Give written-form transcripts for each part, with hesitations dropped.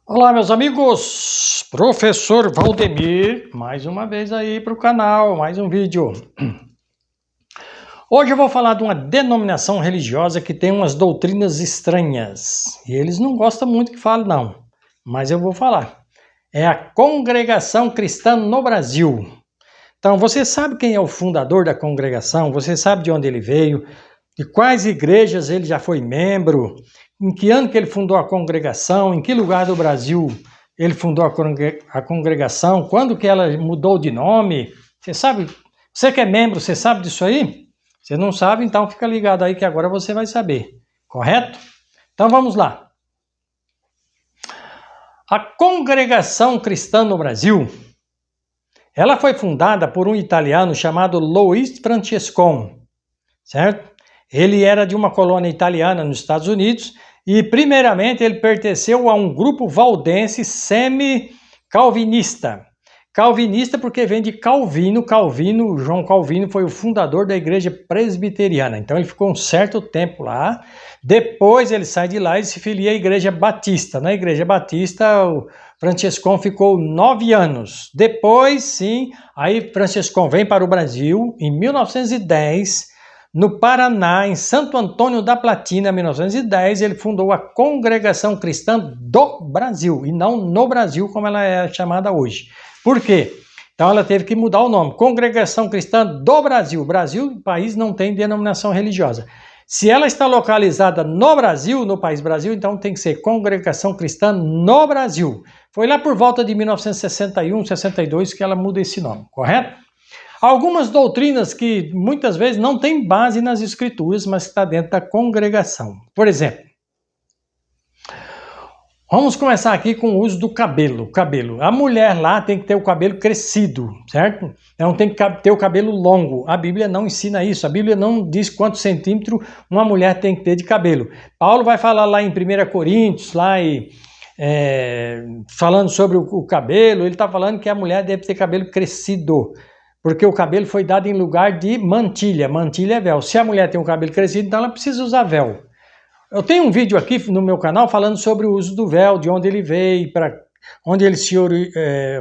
Olá, meus amigos, professor Valdemir, mais uma vez aí para o canal, mais um vídeo. Hoje eu vou falar de uma denominação religiosa que tem umas doutrinas estranhas. E eles não gostam muito que fale não, mas eu vou falar. É a Congregação Cristã no Brasil. Então, você sabe quem é o fundador da congregação? Você sabe de onde ele veio? De quais igrejas ele já foi membro? Em que ano que ele fundou a congregação? Em que lugar do Brasil ele fundou a congregação? Quando que ela mudou de nome? Você sabe? Você que é membro, você sabe disso aí? Você não sabe, então fica ligado aí que agora você vai saber. Correto? Então vamos lá. A Congregação Cristã no Brasil, ela foi fundada por um italiano chamado Luiz Francescon, certo? Ele era de uma colônia italiana nos Estados Unidos e, primeiramente, ele pertenceu a um grupo valdense semi-calvinista. Calvinista porque vem de Calvino. João Calvino foi o fundador da igreja presbiteriana. Então ele ficou um certo tempo lá. Depois ele sai de lá e se filia à igreja batista. Na igreja batista, o Francescon ficou 9 anos. Depois, sim, aí Francescon vem para o Brasil em 1910. No Paraná, em Santo Antônio da Platina, em 1910, ele fundou a Congregação Cristã do Brasil, e não no Brasil, como ela é chamada hoje. Por quê? Então ela teve que mudar o nome, Congregação Cristã do Brasil. Brasil, país, não tem denominação religiosa. Se ela está localizada no Brasil, no país Brasil, então tem que ser Congregação Cristã no Brasil. Foi lá por volta de 1961, 62 que ela muda esse nome, correto? Algumas doutrinas que muitas vezes não têm base nas escrituras, mas está dentro da congregação. Por exemplo, vamos começar aqui com o uso do cabelo. A mulher lá tem que ter o cabelo crescido, certo? Não tem que ter o cabelo longo. A Bíblia não ensina isso. A Bíblia não diz quantos centímetros uma mulher tem que ter de cabelo. Paulo vai falar lá em 1 Coríntios, falando sobre o cabelo, ele está falando que a mulher deve ter cabelo crescido, porque o cabelo foi dado em lugar de mantilha. Mantilha é véu. Se a mulher tem o cabelo crescido, então ela precisa usar véu. Eu tenho um vídeo aqui no meu canal falando sobre o uso do véu, de onde ele veio, para onde ele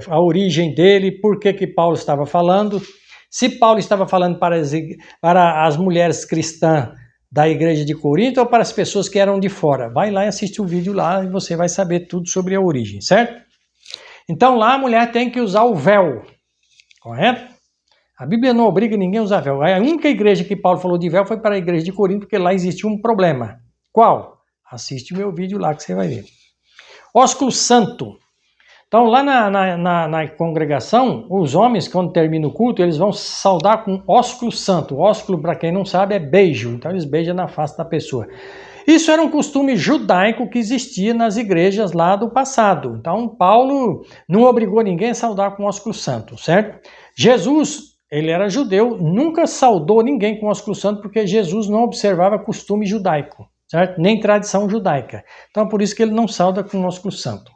a origem dele, por que Paulo estava falando. Se Paulo estava falando para as mulheres cristãs da igreja de Corinto ou para as pessoas que eram de fora. Vai lá e assiste o vídeo lá e você vai saber tudo sobre a origem, certo? Então lá a mulher tem que usar o véu, correto? A Bíblia não obriga ninguém a usar véu. A única igreja que Paulo falou de véu foi para a igreja de Corinto, porque lá existia um problema. Qual? Assiste o meu vídeo lá que você vai ver. Ósculo santo. Então, lá na congregação, os homens, quando termina o culto, eles vão saudar com ósculo santo. Ósculo, para quem não sabe, é beijo. Então, eles beijam na face da pessoa. Isso era um costume judaico que existia nas igrejas lá do passado. Então, Paulo não obrigou ninguém a saudar com ósculo santo, certo? Jesus, ele era judeu, nunca saudou ninguém com ósculo santo, porque Jesus não observava costume judaico, certo? Nem tradição judaica. Então, por isso que ele não sauda com ósculo santo.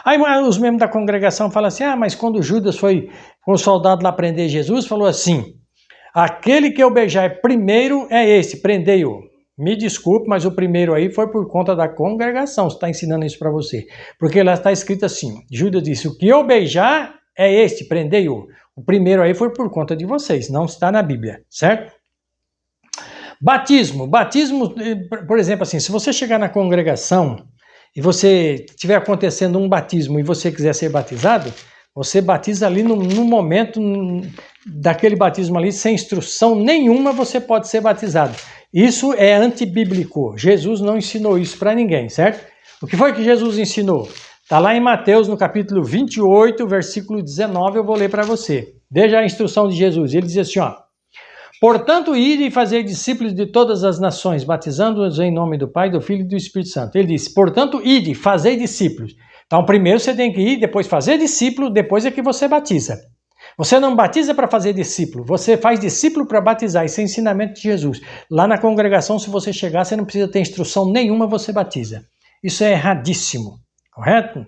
Aí os membros da congregação falam assim, mas quando Judas foi com o soldado lá prender Jesus, falou assim, aquele que eu beijar primeiro é esse, prendei-o. Me desculpe, mas o primeiro aí foi por conta da congregação, está ensinando isso para você. Porque lá está escrito assim, Judas disse, o que eu beijar é este, prendei-o. O primeiro aí foi por conta de vocês, não está na Bíblia, certo? Batismo, por exemplo, assim, se você chegar na congregação e você estiver acontecendo um batismo e você quiser ser batizado, você batiza ali no momento daquele batismo ali, sem instrução nenhuma, você pode ser batizado. Isso é antibíblico. Jesus não ensinou isso para ninguém, certo? O que foi que Jesus ensinou? Está lá em Mateus, no capítulo 28, versículo 19, eu vou ler para você. Veja a instrução de Jesus. Ele diz assim, portanto, ide e fazer discípulos de todas as nações, batizando-os em nome do Pai, do Filho e do Espírito Santo. Ele disse, portanto, ide, fazer discípulos. Então, primeiro você tem que ir, depois fazer discípulo, depois é que você batiza. Você não batiza para fazer discípulo, você faz discípulo para batizar. Isso é ensinamento de Jesus. Lá na congregação, se você chegar, você não precisa ter instrução nenhuma, você batiza. Isso é erradíssimo, correto?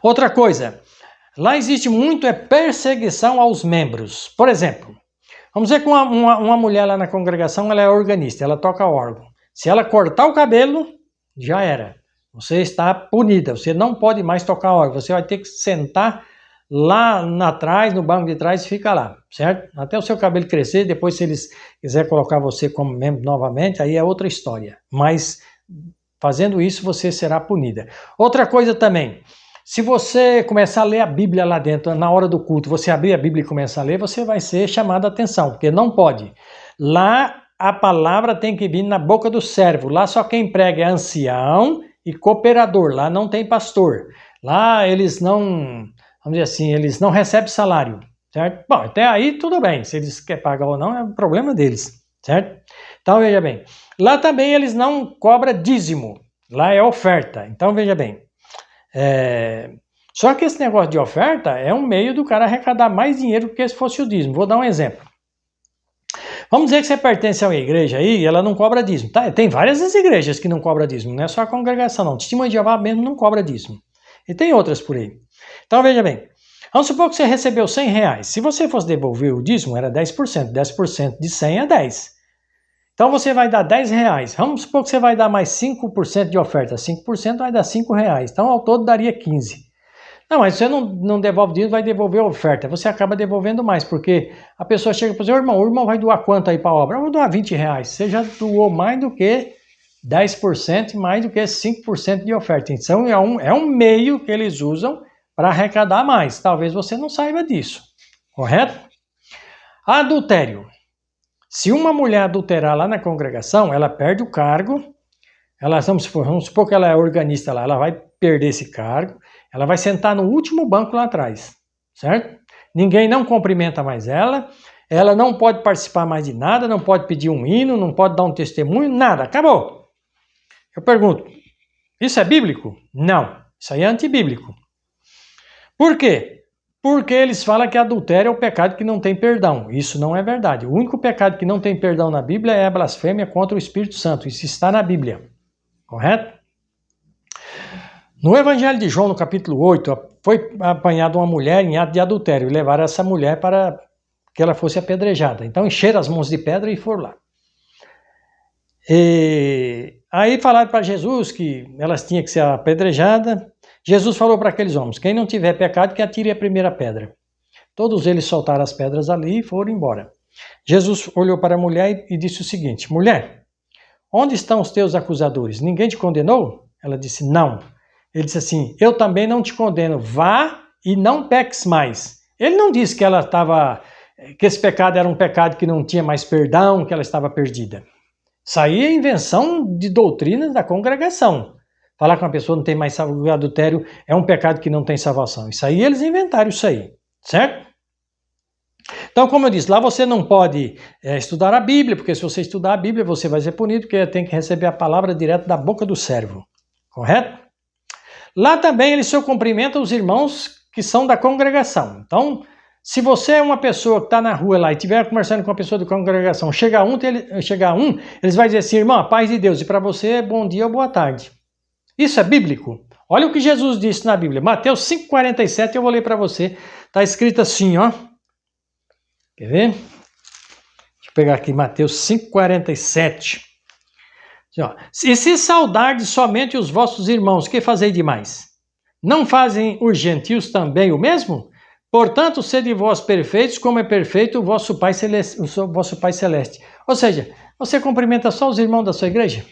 Outra coisa, lá existe muito perseguição aos membros. Por exemplo, vamos dizer que uma mulher lá na congregação, ela é organista, ela toca órgão. Se ela cortar o cabelo, já era. Você está punida, você não pode mais tocar órgão, você vai ter que sentar lá atrás, no banco de trás, e fica lá, certo? Até o seu cabelo crescer, depois se eles quiserem colocar você como membro novamente, aí é outra história. Mas fazendo isso, você será punida. Outra coisa também, se você começar a ler a Bíblia lá dentro, na hora do culto, você abrir a Bíblia e começar a ler, você vai ser chamado a atenção, porque não pode. Lá a palavra tem que vir na boca do servo, lá só quem prega é ancião e cooperador, lá não tem pastor. Lá eles não, vamos dizer assim, eles não recebem salário, certo? Bom, até aí tudo bem, se eles querem pagar ou não é um problema deles, certo? Então veja bem, lá também eles não cobram dízimo, lá é oferta, então veja bem. Só que esse negócio de oferta é um meio do cara arrecadar mais dinheiro do que se fosse o dízimo. Vou dar um exemplo. Vamos dizer que você pertence a uma igreja aí e ela não cobra dízimo. Tá? Tem várias igrejas que não cobram dízimo, não é só a congregação não. Testemunha de Jeová mesmo não cobra dízimo. E tem outras por aí. Então veja bem, vamos supor que você recebeu R$100. Se você fosse devolver o dízimo, era 10%. 10% de 100 é 10. Então você vai dar R$10. Vamos supor que você vai dar mais 5% de oferta. 5% vai dar R$5. Então ao todo daria 15. Não, mas você não devolve dinheiro, vai devolver a oferta. Você acaba devolvendo mais, porque a pessoa chega para você, o irmão vai doar quanto aí para a obra? Eu vou doar R$20. Você já doou mais do que 10%, mais do que 5% de oferta. Então é um meio que eles usam para arrecadar mais. Talvez você não saiba disso, correto? Adultério. Se uma mulher adulterar lá na congregação, ela perde o cargo. Vamos supor que ela é organista lá, ela vai perder esse cargo, ela vai sentar no último banco lá atrás, certo? Ninguém não cumprimenta mais ela não pode participar mais de nada, não pode pedir um hino, não pode dar um testemunho, nada, acabou. Eu pergunto, isso é bíblico? Não, isso aí é antibíblico. Por quê? Porque eles falam que adultério é o pecado que não tem perdão. Isso não é verdade. O único pecado que não tem perdão na Bíblia é a blasfêmia contra o Espírito Santo. Isso está na Bíblia. Correto? No Evangelho de João, no capítulo 8, foi apanhada uma mulher em ato de adultério e levaram essa mulher para que ela fosse apedrejada. Então encheram as mãos de pedra e foram lá. E aí falaram para Jesus que elas tinham que ser apedrejadas. Jesus falou para aqueles homens, quem não tiver pecado que atire a primeira pedra. Todos eles soltaram as pedras ali e foram embora. Jesus olhou para a mulher e disse o seguinte, mulher, onde estão os teus acusadores? Ninguém te condenou? Ela disse, não. Ele disse assim, eu também não te condeno, vá e não peques mais. Ele não disse que que esse pecado era um pecado que não tinha mais perdão, que ela estava perdida. Isso aí é invenção de doutrinas da congregação. Falar que uma pessoa não tem mais salvação, adultério é um pecado que não tem salvação. Isso aí eles inventaram isso aí, certo? Então, como eu disse, lá você não pode estudar a Bíblia, porque se você estudar a Bíblia, você vai ser punido, porque tem que receber a palavra direto da boca do servo. Correto? Lá também eles só cumprimentam os irmãos que são da congregação. Então, se você é uma pessoa que está na rua lá e estiver conversando com uma pessoa da congregação, chega um, eles vão dizer assim, irmão, a paz de Deus, e para você, bom dia ou boa tarde. Isso é bíblico? Olha o que Jesus disse na Bíblia. Mateus 5,47, eu vou ler para você. Está escrito assim, ó. Quer ver? Deixa eu pegar aqui Mateus 5,47. E se saudardes somente os vossos irmãos, que fazei demais? Não fazem os gentios também o mesmo? Portanto, sede vós perfeitos, como é perfeito o vosso Pai Celeste. Ou seja, você cumprimenta só os irmãos da sua igreja?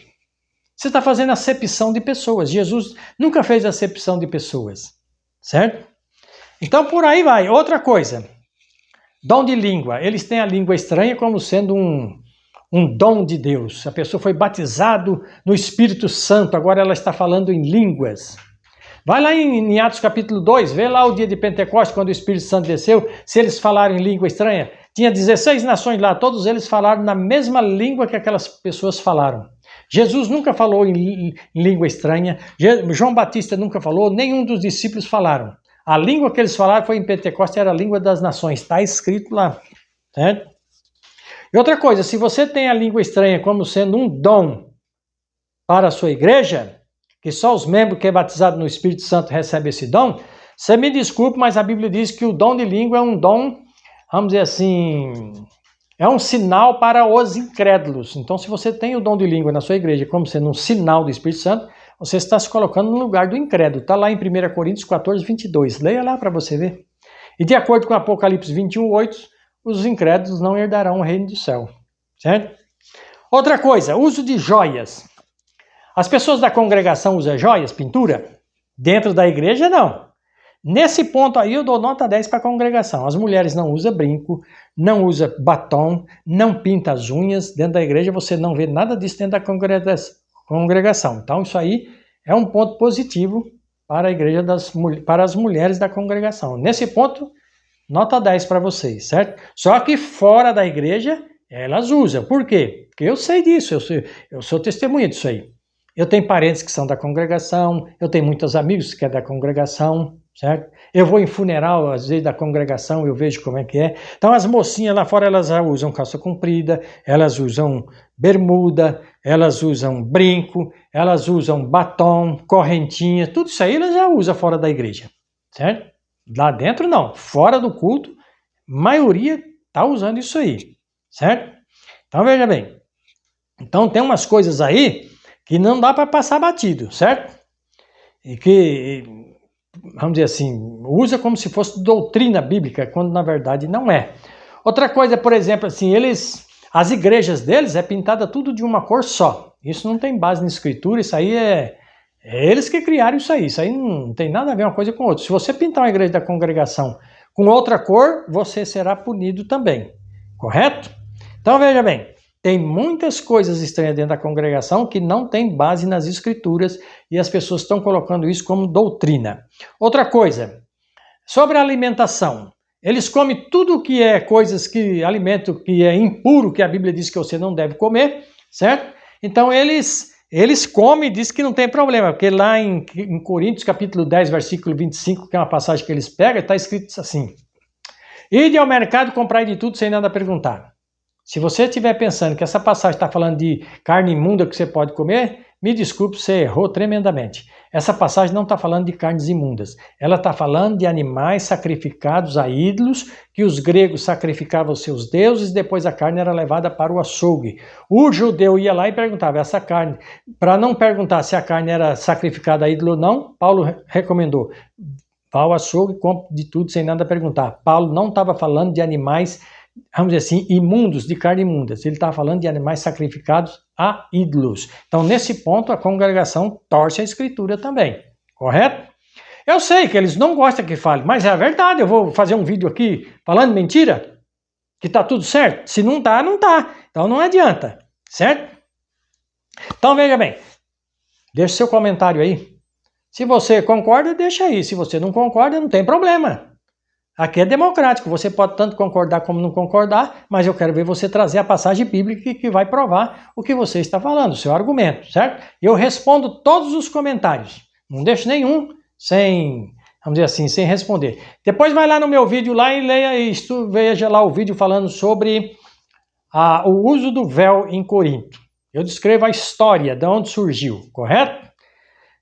Você está fazendo acepção de pessoas. Jesus nunca fez acepção de pessoas, certo? Então, por aí vai. Outra coisa, dom de língua. Eles têm a língua estranha como sendo um dom de Deus. A pessoa foi batizada no Espírito Santo, agora ela está falando em línguas. Vai lá em Atos capítulo 2, vê lá o dia de Pentecostes, quando o Espírito Santo desceu, se eles falaram em língua estranha. Tinha 16 nações lá, todos eles falaram na mesma língua que aquelas pessoas falaram. Jesus nunca falou em língua estranha, João Batista nunca falou, nenhum dos discípulos falaram. A língua que eles falaram foi em Pentecostes, era a língua das nações, está escrito lá. Certo? E outra coisa, se você tem a língua estranha como sendo um dom para a sua igreja, que só os membros que é batizado no Espírito Santo recebem esse dom, você me desculpe, mas a Bíblia diz que o dom de língua é um dom, vamos dizer assim, é um sinal para os incrédulos. Então, se você tem o dom de língua na sua igreja como sendo um sinal do Espírito Santo, você está se colocando no lugar do incrédulo. Está lá em 1 Coríntios 14, 22. Leia lá para você ver. E de acordo com Apocalipse 21, 8, os incrédulos não herdarão o reino do céu. Certo? Outra coisa, uso de joias. As pessoas da congregação usam joias, pintura? Dentro da igreja, não. Nesse ponto aí eu dou nota 10 para a congregação. As mulheres não usam brinco, não usam batom, não pintam as unhas. Dentro da igreja você não vê nada disso dentro da congregação. Então isso aí é um ponto positivo para a igreja para as mulheres da congregação. Nesse ponto, nota 10 para vocês, certo? Só que fora da igreja, elas usam. Por quê? Porque eu sei disso, eu sou testemunha disso aí. Eu tenho parentes que são da congregação, eu tenho muitos amigos que é da congregação, certo? Eu vou em funeral, às vezes, da congregação, eu vejo como é que é. Então, as mocinhas lá fora, elas já usam calça comprida, elas usam bermuda, elas usam brinco, elas usam batom, correntinha, tudo isso aí elas já usam fora da igreja, certo? Lá dentro, não. Fora do culto, a maioria está usando isso aí, certo? Então, veja bem. Então, tem umas coisas aí que não dá para passar batido, certo? E que, vamos dizer assim, usa como se fosse doutrina bíblica, quando na verdade não é. Outra coisa, por exemplo, assim, as igrejas deles é pintada tudo de uma cor só. Isso não tem base na escritura, isso aí é eles que criaram isso aí não tem nada a ver uma coisa com outra. Se você pintar uma igreja da congregação com outra cor, você será punido também, correto? Então veja bem, tem muitas coisas estranhas dentro da congregação que não tem base nas escrituras e as pessoas estão colocando isso como doutrina. Outra coisa, sobre a alimentação. Eles comem tudo que é alimento que é impuro, que a Bíblia diz que você não deve comer, certo? Então eles comem e diz que não tem problema, porque lá em Coríntios capítulo 10, versículo 25, que é uma passagem que eles pegam, está escrito assim: ide ao mercado comprar de tudo sem nada perguntar. Se você estiver pensando que essa passagem está falando de carne imunda que você pode comer, me desculpe, você errou tremendamente. Essa passagem não está falando de carnes imundas. Ela está falando de animais sacrificados a ídolos, que os gregos sacrificavam aos seus deuses, depois a carne era levada para o açougue. O judeu ia lá e perguntava essa carne. Para não perguntar se a carne era sacrificada a ídolo ou não, Paulo recomendou: vá ao açougue e compre de tudo sem nada perguntar. Paulo não estava falando de animais, vamos dizer assim, imundos, de carne imunda. Ele está falando de animais sacrificados a ídolos. Então, nesse ponto, a congregação torce a escritura também, correto? Eu sei que eles não gostam que fale, mas é a verdade. Eu vou fazer um vídeo aqui falando mentira, que está tudo certo. Se não está, não está. Então, não adianta, certo? Então, veja bem, deixa seu comentário aí. Se você concorda, deixa aí. Se você não concorda, não tem problema. Aqui é democrático, você pode tanto concordar como não concordar, mas eu quero ver você trazer a passagem bíblica que vai provar o que você está falando, o seu argumento, certo? Eu respondo todos os comentários, não deixo nenhum sem, vamos dizer assim, sem responder. Depois vai lá no meu vídeo lá e leia isso, veja lá o vídeo falando sobre o uso do véu em Corinto. Eu descrevo a história, de onde surgiu, correto?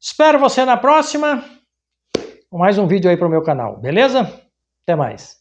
Espero você na próxima, com mais um vídeo aí para o meu canal, beleza? Até mais.